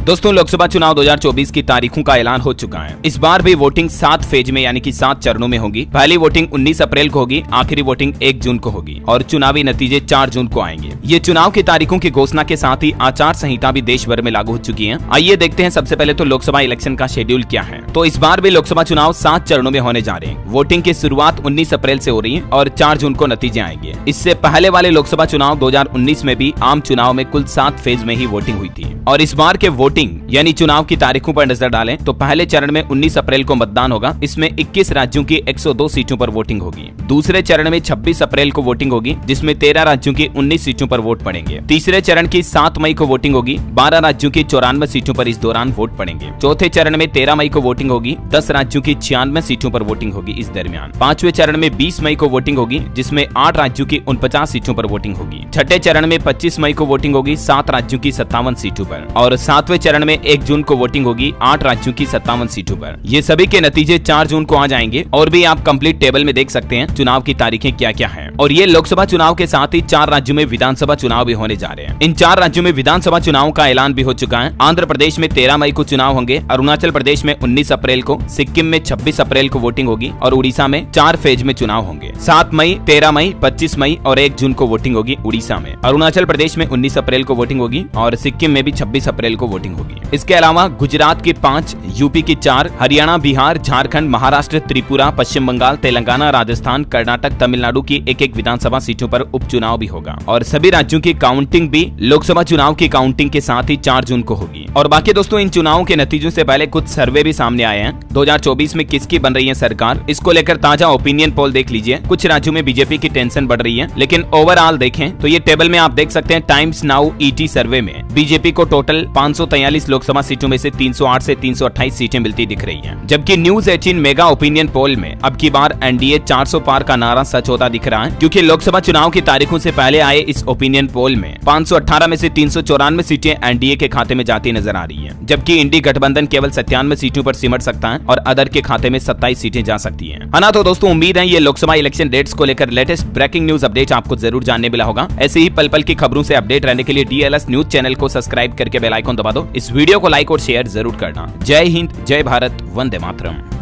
दोस्तों, लोकसभा चुनाव 2024 की तारीखों का ऐलान हो चुका है। इस बार भी वोटिंग 7 फेज में यानी कि 7 चरणों में होगी। पहली वोटिंग 19 अप्रैल को होगी, आखिरी वोटिंग 1 जून को होगी और चुनावी नतीजे 4 जून को आएंगे। ये चुनाव की तारीखों की घोषणा के साथ ही आचार संहिता भी देश भर में लागू हो चुकी है। आइए देखते हैं सबसे पहले तो लोकसभा इलेक्शन का शेड्यूल क्या है। तो इस बार भी लोकसभा चुनाव 7 चरणों में होने जा रहे हैं। वोटिंग की शुरुआत 19 अप्रैल से हो रही है और 4 जून को नतीजे आएंगे। इससे पहले वाले लोकसभा चुनाव 2019 में भी आम चुनाव में कुल 7 फेज में ही वोटिंग हुई थी। और इस बार के वोटिंग यानी चुनाव की तारीखों पर नजर डालें तो पहले चरण में 19 अप्रैल को मतदान होगा। इसमें 21 राज्यों की 102 सीटों पर वोटिंग होगी। दूसरे चरण में 26 अप्रैल को वोटिंग होगी, जिसमें 13 राज्यों की 19 सीटों पर वोट पड़ेंगे। तीसरे चरण की 7 मई को वोटिंग होगी। 12 राज्यों की 94 सीटों पर इस दौरान वोट पड़ेंगे। चौथे चरण में 13 मई को वोटिंग होगी। 10 राज्यों की 96 सीटों पर वोटिंग होगी इस दरमियान। पांचवें चरण में 20 मई को वोटिंग होगी, जिसमें 8 राज्यों की 49 सीटों पर वोटिंग होगी। छठे चरण में 25 मई को वोटिंग होगी 7 राज्यों की 57 सीटों पर और 7वें चरण में 1 जून को वोटिंग होगी 8 राज्यों की 57 सीटों पर। ये सभी के नतीजे 4 जून को आ जाएंगे और भी आप कंप्लीट टेबल में देख सकते हैं चुनाव की तारीखें क्या क्या हैं। और ये लोकसभा चुनाव के साथ ही 4 राज्यों में विधानसभा चुनाव भी होने जा रहे हैं। इन 4 राज्यों में विधानसभा चुनाव का ऐलान भी हो चुका है। आंध्र प्रदेश में 13 मई को चुनाव होंगे, अरुणाचल प्रदेश में 19 अप्रैल को, सिक्किम में 26 अप्रैल को वोटिंग होगी और उड़ीसा में 4 फेज में चुनाव होंगे। 7 मई, 13 मई, 25 मई और 1 जून को वोटिंग होगी उड़ीसा में। अरुणाचल प्रदेश में 19 अप्रैल को वोटिंग होगी और सिक्किम में भी 26 अप्रैल को वोटिंग होगी। इसके अलावा गुजरात की 5, यूपी की 4, हरियाणा, बिहार, झारखंड, महाराष्ट्र, त्रिपुरा, पश्चिम बंगाल, तेलंगाना, राजस्थान, कर्नाटक, तमिलनाडु की एक विधानसभा सीटों पर उपचुनाव भी होगा। और सभी राज्यों की काउंटिंग भी लोकसभा चुनाव की काउंटिंग के साथ ही 4 जून को होगी। और बाकी दोस्तों, इन चुनावों के नतीजों से पहले कुछ सर्वे भी सामने आए हैं। 2024 में किसकी बन रही है सरकार, इसको लेकर ताजा ओपिनियन पोल देख लीजिए। कुछ राज्यों में बीजेपी की टेंशन बढ़ रही है, लेकिन ओवरऑल देखें तो ये टेबल में आप देख सकते हैं टाइम्स नाउ ईटी सर्वे में बीजेपी को टोटल 543 लोकसभा सीटों में से 308 से 328 सीटें मिलती दिख रही हैं। जबकि न्यूज 18 मेगा ओपिनियन पोल में अब की बार एनडीए 400 पार का नारा सच होता दिख रहा है, क्योंकि लोकसभा चुनाव की तारीखों से पहले आए इस ओपिनियन पोल में 518 में से 394 सीटें एनडीए के खाते में जाती नजर आ रही हैं। जबकि इंडी गठबंधन केवल 97 सीटों पर सिमट सकता है और अदर के खाते में 27 सीटें जा सकती हैं। है ना। तो दोस्तों, उम्मीद है ये लोकसभा इलेक्शन डेट्स को लेकर लेटेस्ट ब्रेकिंग न्यूज अपडेट आपको जरूर जानने मिला होगा। ऐसे ही पल पल की खबरों से अपडेट रहने के लिए डीएलएस न्यूज चैनल को सब्सक्राइब करके बेल आइकन दबा दो। इस वीडियो को लाइक और शेयर जरूर करना। जय हिंद, जय भारत, वंदे मातरम।